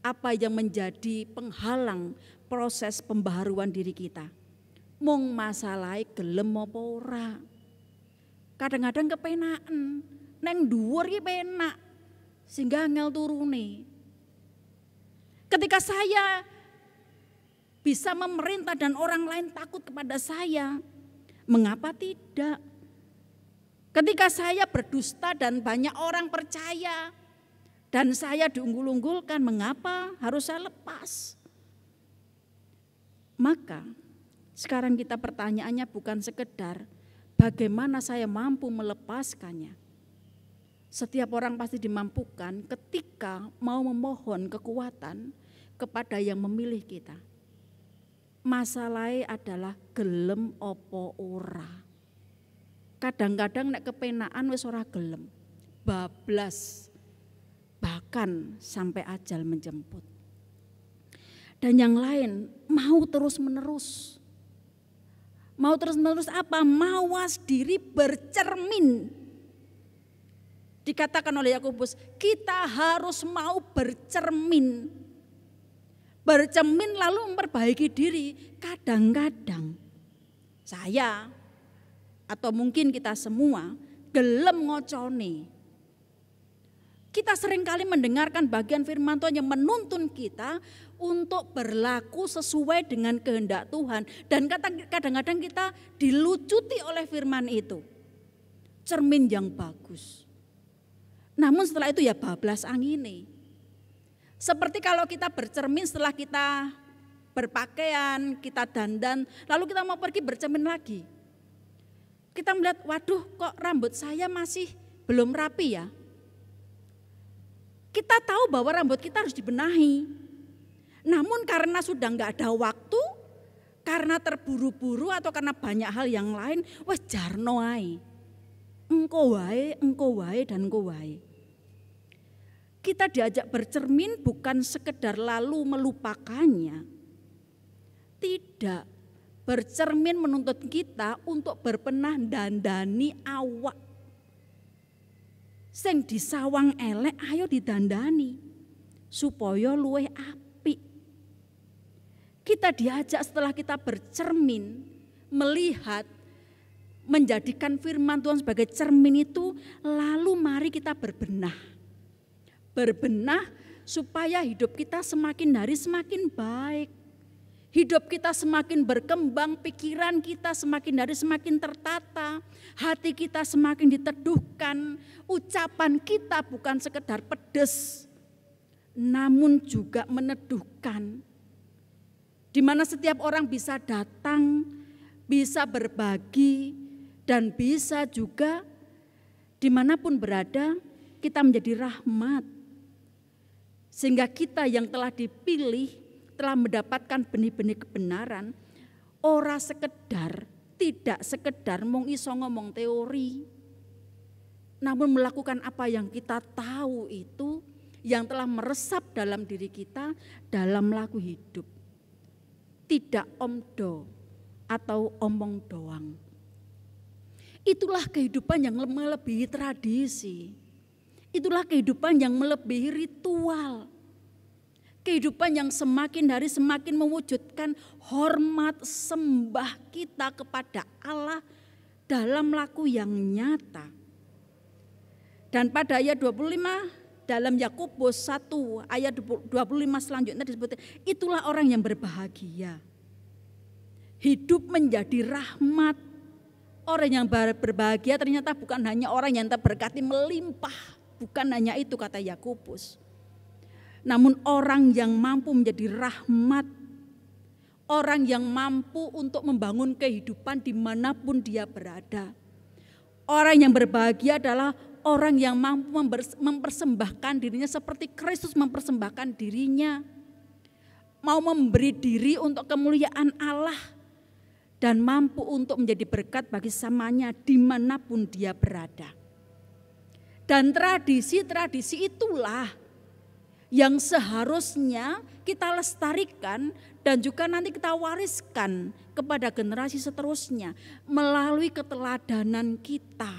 apa yang menjadi penghalang proses pembaharuan diri kita. Mung masalahnya gelem apa ora. Kadang-kadang kepenaken, neng dhuwur iki penak sehingga angel turune. Ketika saya bisa memerintah dan orang lain takut kepada saya, mengapa tidak? Ketika saya berdusta dan banyak orang percaya dan saya diunggul-unggulkan, mengapa harus saya lepas? Maka sekarang kita pertanyaannya bukan sekedar bagaimana saya mampu melepaskannya. Setiap orang pasti dimampukan ketika mau memohon kekuatan kepada yang memilih kita. Masalahnya adalah gelem opo ora. Kadang-kadang nek kepenaan wis ora gelem, bablas, bahkan sampai ajal menjemput. Dan yang lain mau terus-menerus. Mau terus-menerus apa? Mawas diri bercermin. Dikatakan oleh Yakobus, kita harus mau bercermin. Bercermin lalu memperbaiki diri. Kadang-kadang saya atau mungkin kita semua gelem ngoconi. Kita seringkali mendengarkan bagian firman Tuhan yang menuntun kita untuk berlaku sesuai dengan kehendak Tuhan. Dan kadang-kadang kita dilucuti oleh firman itu. Cermin yang bagus. Namun setelah itu ya bablas angine. Seperti kalau kita bercermin setelah kita berpakaian, kita dandan, lalu kita mau pergi bercermin lagi. Kita melihat, waduh kok rambut saya masih belum rapi ya. Kita tahu bahwa rambut kita harus dibenahi. Namun karena sudah enggak ada waktu, karena terburu-buru atau karena banyak hal yang lain, wes jarno ae. Engko wae, dan engko wae. Kita diajak bercermin bukan sekedar lalu melupakannya. Tidak, bercermin menuntut kita untuk berbenah dandani awak. Sing disawang elek ayo didandani supaya luwih apik. Kita diajak setelah kita bercermin melihat, menjadikan firman Tuhan sebagai cermin itu, lalu mari kita berbenah. Berbenah supaya hidup kita semakin hari semakin baik. Hidup kita semakin berkembang, pikiran kita semakin hari semakin tertata, hati kita semakin diteduhkan, ucapan kita bukan sekedar pedes, namun juga meneduhkan. Di mana setiap orang bisa datang, bisa berbagi, dan bisa juga dimanapun berada kita menjadi rahmat. Sehingga kita yang telah dipilih, telah mendapatkan benih-benih kebenaran, ora sekedar, tidak sekedar mung iso ngomong teori, namun melakukan apa yang kita tahu itu, yang telah meresap dalam diri kita, dalam laku hidup. Tidak omdo atau omong doang. Itulah kehidupan yang melebihi tradisi. Itulah kehidupan yang melebihi ritual. Kehidupan yang semakin hari semakin mewujudkan hormat sembah kita kepada Allah dalam laku yang nyata. Dan pada ayat 25 dalam Yakobus 1 ayat 25 selanjutnya disebutkan, itulah orang yang berbahagia. Hidup menjadi rahmat. Orang yang berbahagia ternyata bukan hanya orang yang terberkati melimpah. Bukan hanya itu kata Yakobus. Namun orang yang mampu menjadi rahmat. Orang yang mampu untuk membangun kehidupan dimanapun dia berada. Orang yang berbahagia adalah orang yang mampu mempersembahkan dirinya seperti Kristus mempersembahkan dirinya. Mau memberi diri untuk kemuliaan Allah. Dan mampu untuk menjadi berkat bagi samanya dimanapun dia berada. Dan tradisi-tradisi itulah yang seharusnya kita lestarikan dan juga nanti kita wariskan kepada generasi seterusnya melalui keteladanan kita.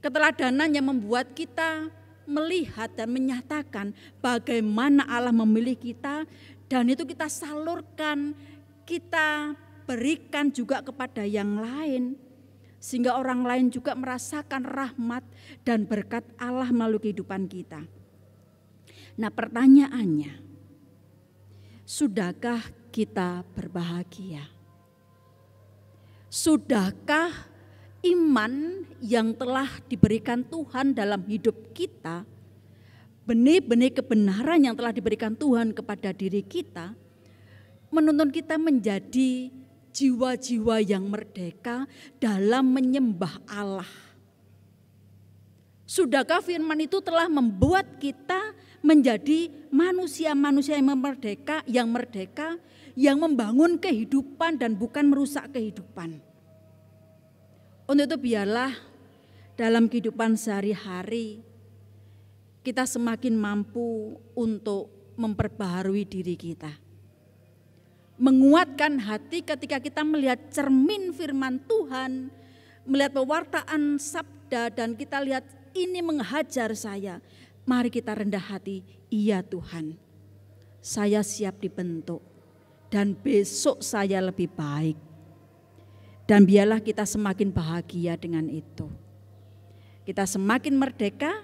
Keteladanan yang membuat kita melihat dan menyatakan bagaimana Allah memilih kita, dan itu kita salurkan, kita berikan juga kepada yang lain. Sehingga orang lain juga merasakan rahmat dan berkat Allah melalui kehidupan kita. Nah pertanyaannya, sudahkah kita berbahagia? Sudahkah iman yang telah diberikan Tuhan dalam hidup kita, benih-benih kebenaran yang telah diberikan Tuhan kepada diri kita, menuntun kita menjadi jiwa-jiwa yang merdeka dalam menyembah Allah. Sudahkah firman itu telah membuat kita menjadi manusia-manusia yang merdeka, yang membangun kehidupan dan bukan merusak kehidupan. Untuk itu biarlah dalam kehidupan sehari-hari kita semakin mampu untuk memperbaharui diri kita. Menguatkan hati ketika kita melihat cermin firman Tuhan, melihat pewartaan sabda dan kita lihat ini menghajar saya. Mari kita rendah hati, iya Tuhan, saya siap dibentuk dan besok saya lebih baik. Dan biarlah kita semakin bahagia dengan itu. Kita semakin merdeka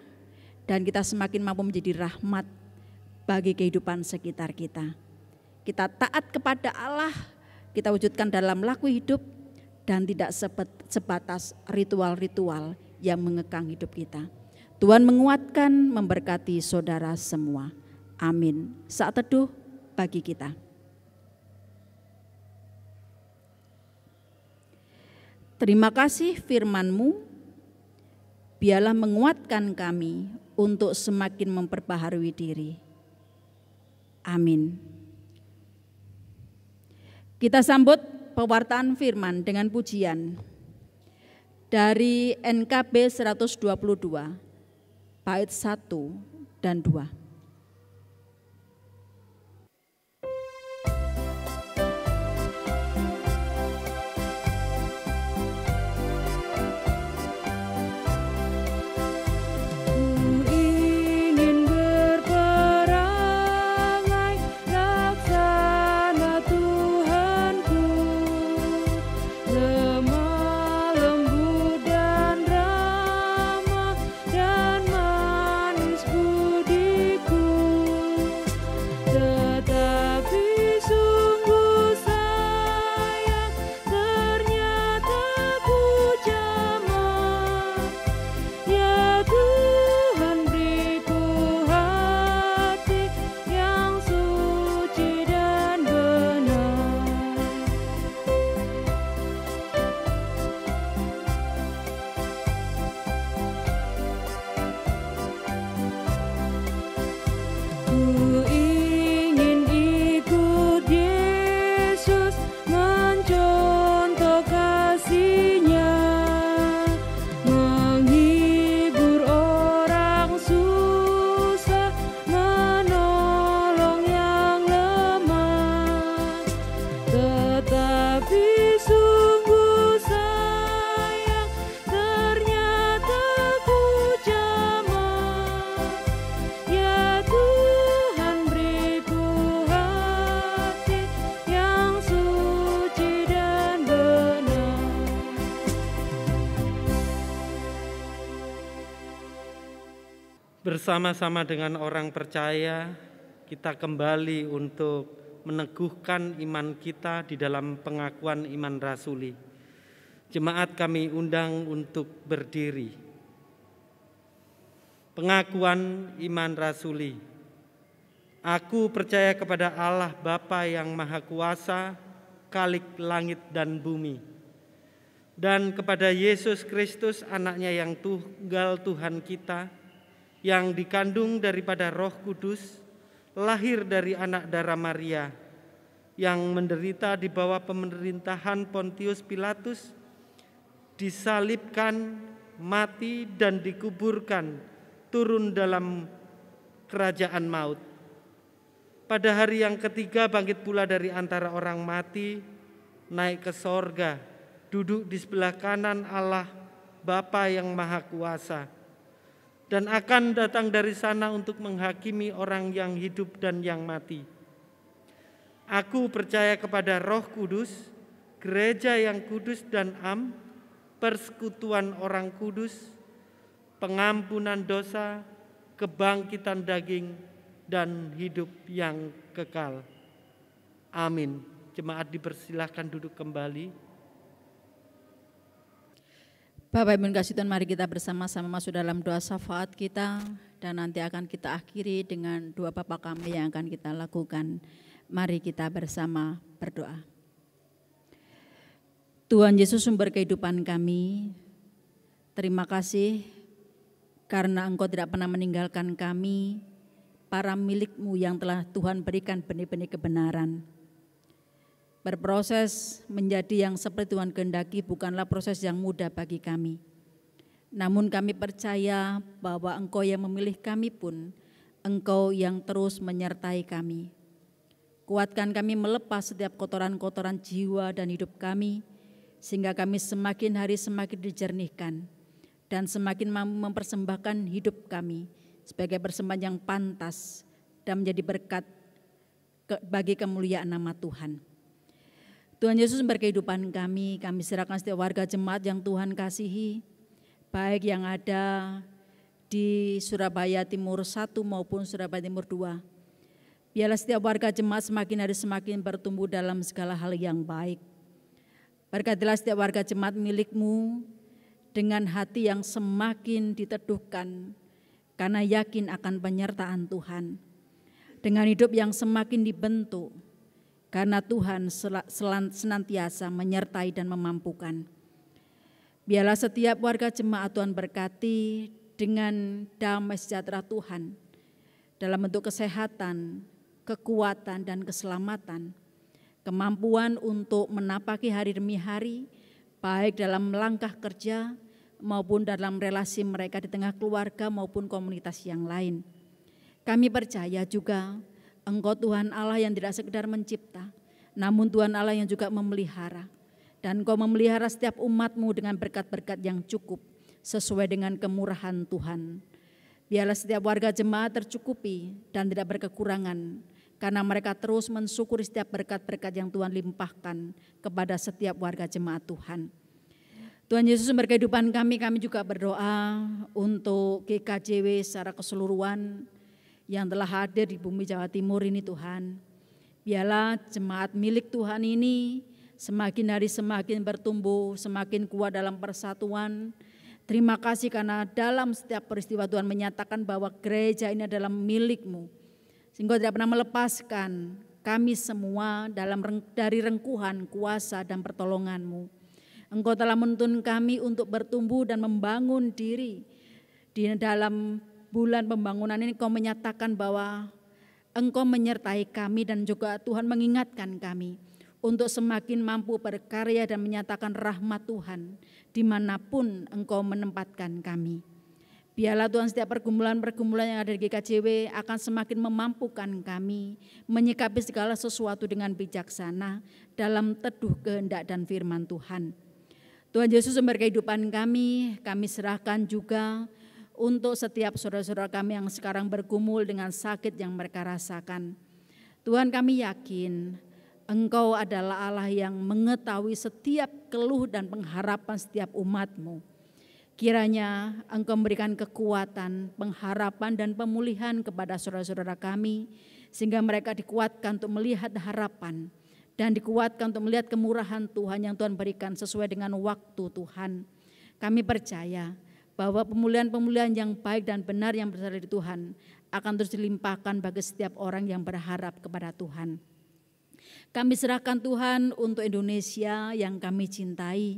dan kita semakin mampu menjadi rahmat bagi kehidupan sekitar kita. Kita taat kepada Allah, kita wujudkan dalam laku hidup dan tidak sebatas ritual-ritual yang mengekang hidup kita. Tuhan menguatkan, memberkati saudara semua. Amin. Saat teduh bagi kita. Terima kasih firman-Mu, biarlah menguatkan kami untuk semakin memperbaharui diri. Amin. Kita sambut pewartaan firman dengan pujian dari NKB 122, bait 1 dan 2. Bersama-sama dengan orang percaya, kita kembali untuk meneguhkan iman kita di dalam pengakuan iman rasuli. Jemaat kami undang untuk berdiri. Pengakuan iman rasuli. Aku percaya kepada Allah Bapa yang Maha Kuasa, Khalik langit dan bumi, dan kepada Yesus Kristus, anaknya yang tunggal Tuhan kita, yang dikandung daripada Roh Kudus, lahir dari anak darah Maria, yang menderita di bawah pemerintahan Pontius Pilatus, disalibkan, mati dan dikuburkan, turun dalam kerajaan maut. Pada hari yang ketiga bangkit pula dari antara orang mati, naik ke sorga, duduk di sebelah kanan Allah Bapa yang Maha Kuasa, dan akan datang dari sana untuk menghakimi orang yang hidup dan yang mati. Aku percaya kepada Roh Kudus, gereja yang kudus dan am, persekutuan orang kudus, pengampunan dosa, kebangkitan daging, dan hidup yang kekal. Amin. Jemaat dipersilahkan duduk kembali. Bapak Ibu kasih Tuhan, mari kita bersama-sama masuk dalam doa syafaat kita, dan nanti akan kita akhiri dengan doa Bapa kami yang akan kita lakukan. Mari kita bersama berdoa. Tuhan Yesus, sumber kehidupan kami, terima kasih karena Engkau tidak pernah meninggalkan kami, para milik-Mu yang telah Tuhan berikan benih-benih kebenaran. Berproses menjadi yang seperti Tuhan kehendaki bukanlah proses yang mudah bagi kami. Namun kami percaya bahwa Engkau yang memilih kami pun, Engkau yang terus menyertai kami. Kuatkan kami melepas setiap kotoran-kotoran jiwa dan hidup kami, sehingga kami semakin hari semakin dijernihkan dan semakin mempersembahkan hidup kami sebagai persembahan yang pantas dan menjadi berkat bagi kemuliaan nama Tuhan. Tuhan Yesus berkehidupan kami serahkan setiap warga jemaat yang Tuhan kasihi, baik yang ada di Surabaya Timur 1 maupun Surabaya Timur 2. Biarlah setiap warga jemaat semakin hari semakin bertumbuh dalam segala hal yang baik. Berkatilah setiap warga jemaat milik-Mu dengan hati yang semakin diteduhkan karena yakin akan penyertaan Tuhan. Dengan hidup yang semakin dibentuk karena Tuhan senantiasa menyertai dan memampukan. Biarlah setiap warga jemaat Tuhan berkati dengan damai sejahtera Tuhan dalam bentuk kesehatan, kekuatan dan keselamatan, kemampuan untuk menapaki hari demi hari, baik dalam langkah kerja maupun dalam relasi mereka di tengah keluarga maupun komunitas yang lain. Kami percaya juga Engkau Tuhan Allah yang tidak sekedar mencipta, namun Tuhan Allah yang juga memelihara. Dan Engkau memelihara setiap umat-Mu dengan berkat-berkat yang cukup sesuai dengan kemurahan Tuhan. Biarlah setiap warga jemaat tercukupi dan tidak berkekurangan, karena mereka terus mensyukuri setiap berkat-berkat yang Tuhan limpahkan kepada setiap warga jemaat Tuhan. Tuhan Yesus berkehidupan kami juga berdoa untuk GKJW secara keseluruhan yang telah hadir di bumi Jawa Timur ini Tuhan. Biarlah jemaat milik Tuhan ini semakin hari semakin bertumbuh, semakin kuat dalam persatuan. Terima kasih karena dalam setiap peristiwa Tuhan menyatakan bahwa gereja ini adalah milik-Mu. Sehingga tidak pernah melepaskan kami semua dari rengkuhan, kuasa dan pertolongan-Mu. Engkau telah menuntun kami untuk bertumbuh dan membangun diri. Di dalam bulan pembangunan ini Engkau menyatakan bahwa Engkau menyertai kami dan juga Tuhan mengingatkan kami untuk semakin mampu berkarya dan menyatakan rahmat Tuhan dimanapun Engkau menempatkan kami. Biarlah Tuhan setiap pergumulan-pergumulan yang ada di GKJW akan semakin memampukan kami menyikapi segala sesuatu dengan bijaksana dalam teduh kehendak dan firman Tuhan. Tuhan Yesus berkehidupan kami serahkan juga untuk setiap saudara-saudara kami yang sekarang bergumul dengan sakit yang mereka rasakan. Tuhan, kami yakin Engkau adalah Allah yang mengetahui setiap keluh dan pengharapan setiap umat-Mu. Kiranya Engkau memberikan kekuatan, pengharapan dan pemulihan kepada saudara-saudara kami, sehingga mereka dikuatkan untuk melihat harapan dan dikuatkan untuk melihat kemurahan Tuhan yang Tuhan berikan sesuai dengan waktu Tuhan. Kami percaya bahwa pemulihan-pemulihan yang baik dan benar yang berasal dari Tuhan akan terus dilimpahkan bagi setiap orang yang berharap kepada Tuhan. Kami serahkan Tuhan untuk Indonesia yang kami cintai.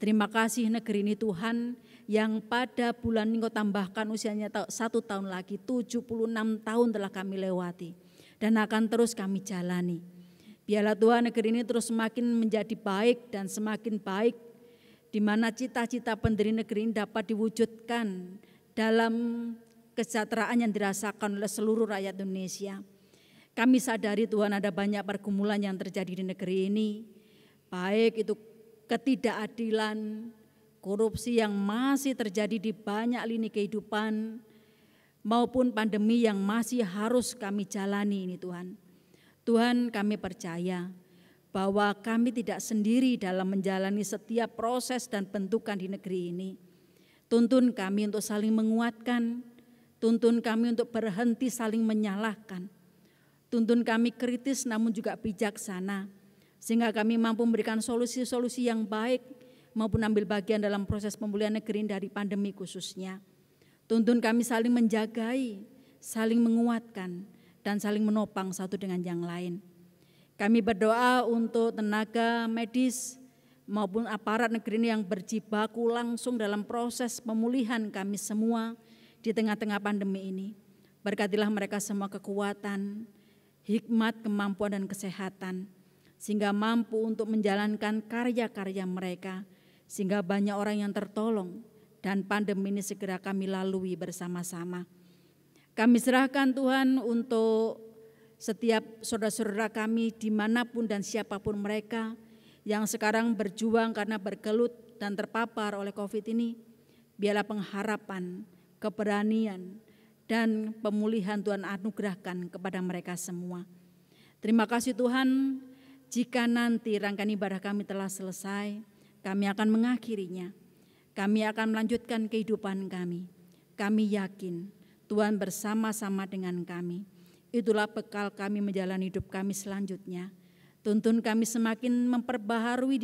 Terima kasih negeri ini Tuhan yang pada bulan ini Engkau tambahkan usianya 1 tahun lagi, 76 tahun telah kami lewati dan akan terus kami jalani. Biarlah Tuhan negeri ini terus semakin menjadi baik dan semakin baik, di mana cita-cita pendiri negeri ini dapat diwujudkan dalam kesejahteraan yang dirasakan oleh seluruh rakyat Indonesia. Kami sadari Tuhan ada banyak pergumulan yang terjadi di negeri ini, baik itu ketidakadilan, korupsi yang masih terjadi di banyak lini kehidupan, maupun pandemi yang masih harus kami jalani ini Tuhan. Tuhan, kami percaya bahwa kami tidak sendiri dalam menjalani setiap proses dan bentukan di negeri ini. Tuntun kami untuk saling menguatkan, tuntun kami untuk berhenti saling menyalahkan, tuntun kami kritis namun juga bijaksana, sehingga kami mampu memberikan solusi-solusi yang baik maupun ambil bagian dalam proses pemulihan negeri dari pandemi khususnya. Tuntun kami saling menjagai, saling menguatkan, dan saling menopang satu dengan yang lain. Kami berdoa untuk tenaga medis maupun aparat negeri ini yang berjibaku langsung dalam proses pemulihan kami semua di tengah-tengah pandemi ini. Berkatilah mereka semua kekuatan, hikmat, kemampuan, dan kesehatan, sehingga mampu untuk menjalankan karya-karya mereka, sehingga banyak orang yang tertolong, dan pandemi ini segera kami lalui bersama-sama. Kami serahkan Tuhan untuk setiap saudara-saudara kami dimanapun dan siapapun mereka yang sekarang berjuang karena bergelut dan terpapar oleh COVID ini. Biarlah pengharapan, keberanian, dan pemulihan Tuhan anugerahkan kepada mereka semua. Terima kasih Tuhan, jika nanti rangkaian ibadah kami telah selesai, kami akan mengakhirinya. Kami akan melanjutkan kehidupan kami. Kami yakin Tuhan bersama-sama dengan kami. Itulah bekal kami menjalani hidup kami selanjutnya. Tuntun kami semakin memperbaharui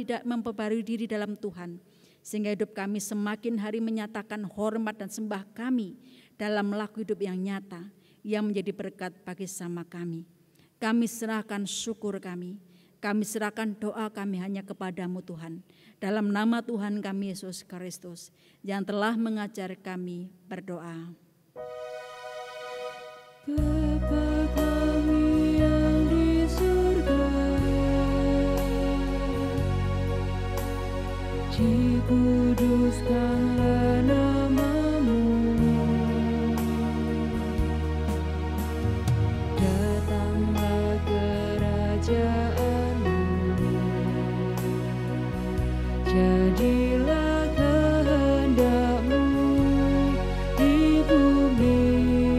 diri dalam Tuhan, sehingga hidup kami semakin hari menyatakan hormat dan sembah kami dalam laku hidup yang nyata, yang menjadi berkat bagi sesama kami. Kami serahkan syukur kami serahkan doa kami hanya kepadamu Tuhan. Dalam nama Tuhan kami Yesus Kristus, yang telah mengajar kami berdoa. Bapa kami yang di surga, dikuduskanlah nama-Mu, datanglah kerajaan-Mu, jadilah kehendak-Mu di bumi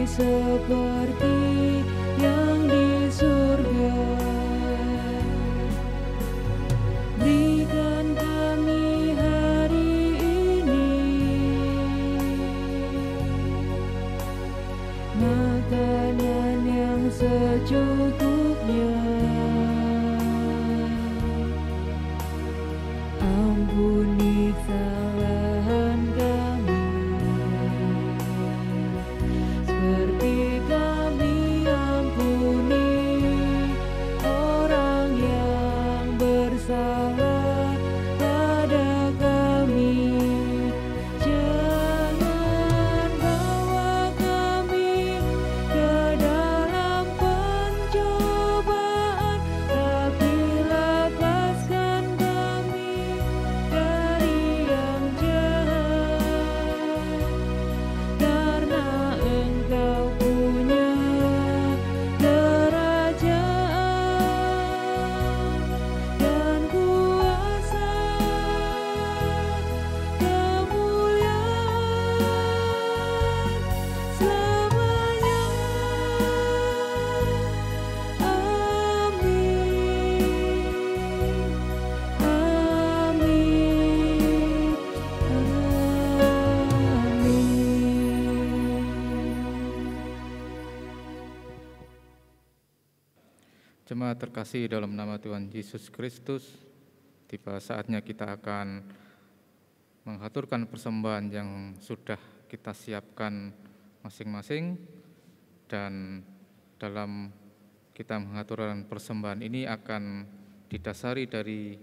seperti yang di surga. Berikan kami hari ini makanan yang secukupnya. Ampuni kesalahan kami, seperti kami ampuni orang yang bersalah pada kami. Jangan bawa kami ke dalam pencobaan, tapi lepaskan kami dari yang jahat. Karena Engkau punya kerajaan dan kuasa, kemuliaan selamanya. Amin. Jemaat terkasih dalam nama Tuhan Yesus Kristus, tiba saatnya kita akan mengaturkan persembahan yang sudah kita siapkan masing-masing, dan dalam kita mengaturkan persembahan ini akan didasari dari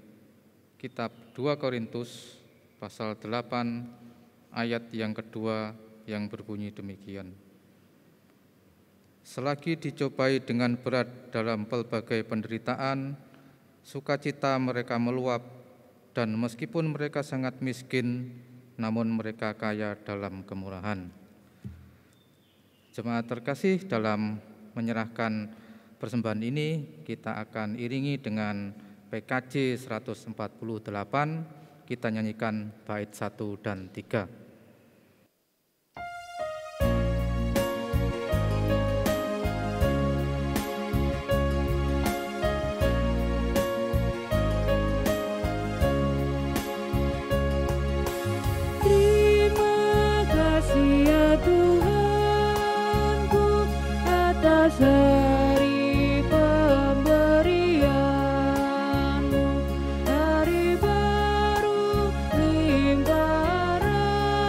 kitab 2 Korintus pasal 8 ayat yang kedua yang berbunyi demikian. Selagi dicobai dengan berat dalam pelbagai penderitaan, sukacita mereka meluap, dan meskipun mereka sangat miskin, namun mereka kaya dalam kemurahan. Jemaat terkasih, dalam menyerahkan persembahan ini, kita akan iringi dengan PKJ 148, kita nyanyikan bait 1 dan 3. Tuhanku atas hari pemberian-Mu, hari baru limpah rahmat-Mu,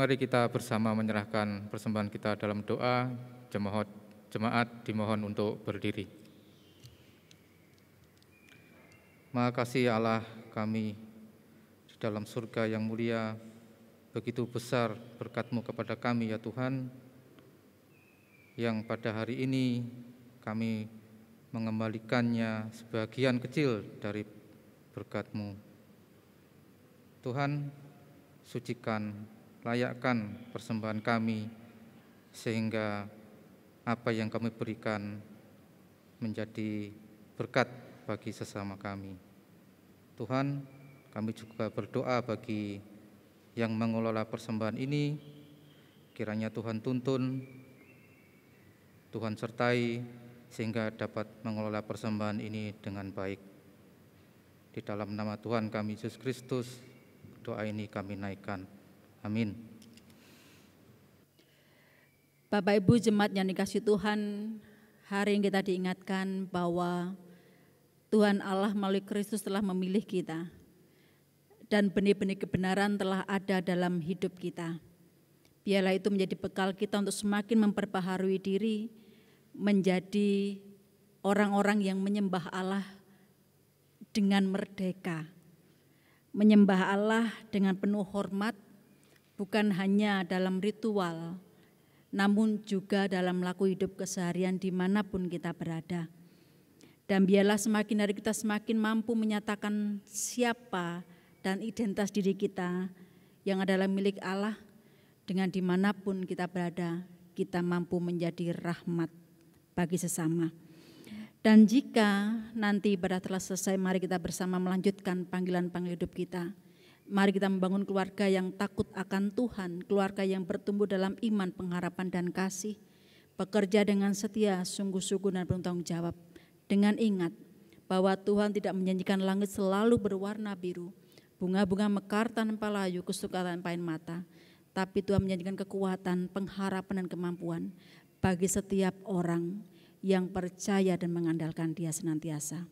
Mari kita bersama menyerahkan persembahan kita dalam doa. Jemaat dimohon untuk berdiri. Maha kasih Allah kami di dalam surga yang mulia, begitu besar berkat-Mu kepada kami ya Tuhan, yang pada hari ini kami mengembalikannya sebagian kecil dari berkat-Mu. Tuhan, sucikan, layakkan persembahan kami, sehingga apa yang kami berikan menjadi berkat bagi sesama kami. Tuhan, kami juga berdoa bagi yang mengelola persembahan ini, kiranya Tuhan tuntun, Tuhan sertai, sehingga dapat mengelola persembahan ini dengan baik. Di dalam nama Tuhan kami Yesus Kristus, doa ini kami naikkan. Amin. Bapak Ibu jemaat yang dikasihi Tuhan, hari ini kita diingatkan bahwa Tuhan Allah melalui Kristus telah memilih kita dan benih-benih kebenaran telah ada dalam hidup kita. Biarlah itu menjadi bekal kita untuk semakin memperbaharui diri menjadi orang-orang yang menyembah Allah dengan merdeka, menyembah Allah dengan penuh hormat, bukan hanya dalam ritual, namun juga dalam laku hidup keseharian dimanapun kita berada. Dan biarlah semakin hari kita semakin mampu menyatakan siapa dan identitas diri kita yang adalah milik Allah, dengan dimanapun kita berada, kita mampu menjadi rahmat bagi sesama. Dan jika nanti ibadah telah selesai, mari kita bersama melanjutkan panggilan-panggilan hidup kita. Mari kita membangun keluarga yang takut akan Tuhan, keluarga yang bertumbuh dalam iman, pengharapan, dan kasih, bekerja dengan setia, sungguh-sungguh dan bertanggung jawab, dengan ingat bahwa Tuhan tidak menjanjikan langit selalu berwarna biru, bunga-bunga mekar tanpa layu, kesukaan tanpa air mata, tapi Tuhan menjanjikan kekuatan, pengharapan, dan kemampuan bagi setiap orang yang percaya dan mengandalkan Dia senantiasa.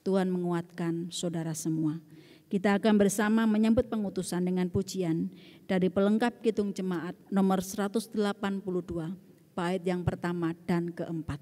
Tuhan menguatkan saudara semua. Kita akan bersama menyambut pengutusan dengan pujian dari pelengkap Kidung Jemaat nomor 182, bait yang pertama dan keempat.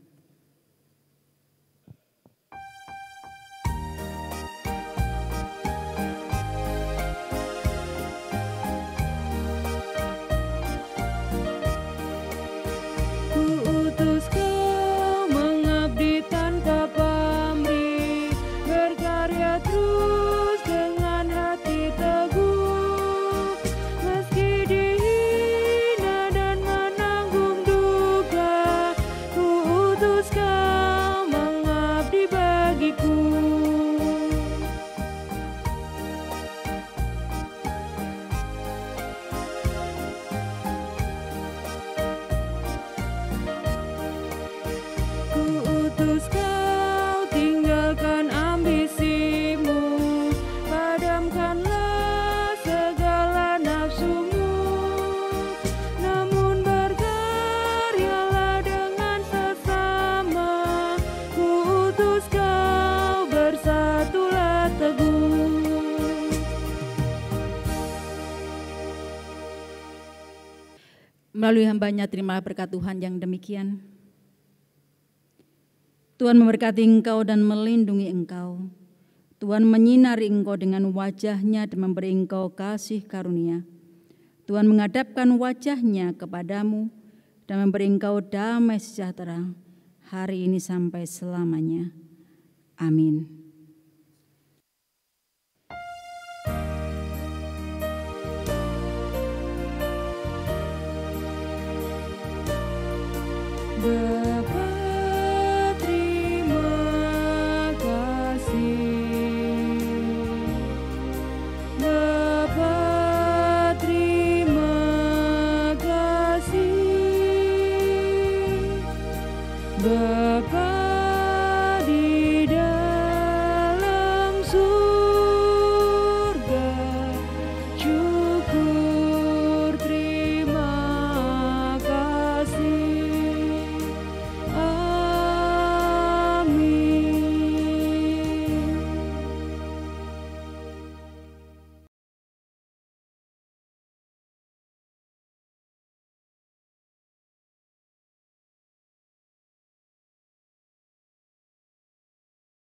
Melalui hambanya terimalah berkat Tuhan yang demikian. Tuhan memberkati engkau dan melindungi engkau. Tuhan menyinari engkau dengan wajah-Nya dan memberi engkau kasih karunia. Tuhan menghadapkan wajah-Nya kepadamu dan memberi engkau damai sejahtera hari ini sampai selamanya. Amin.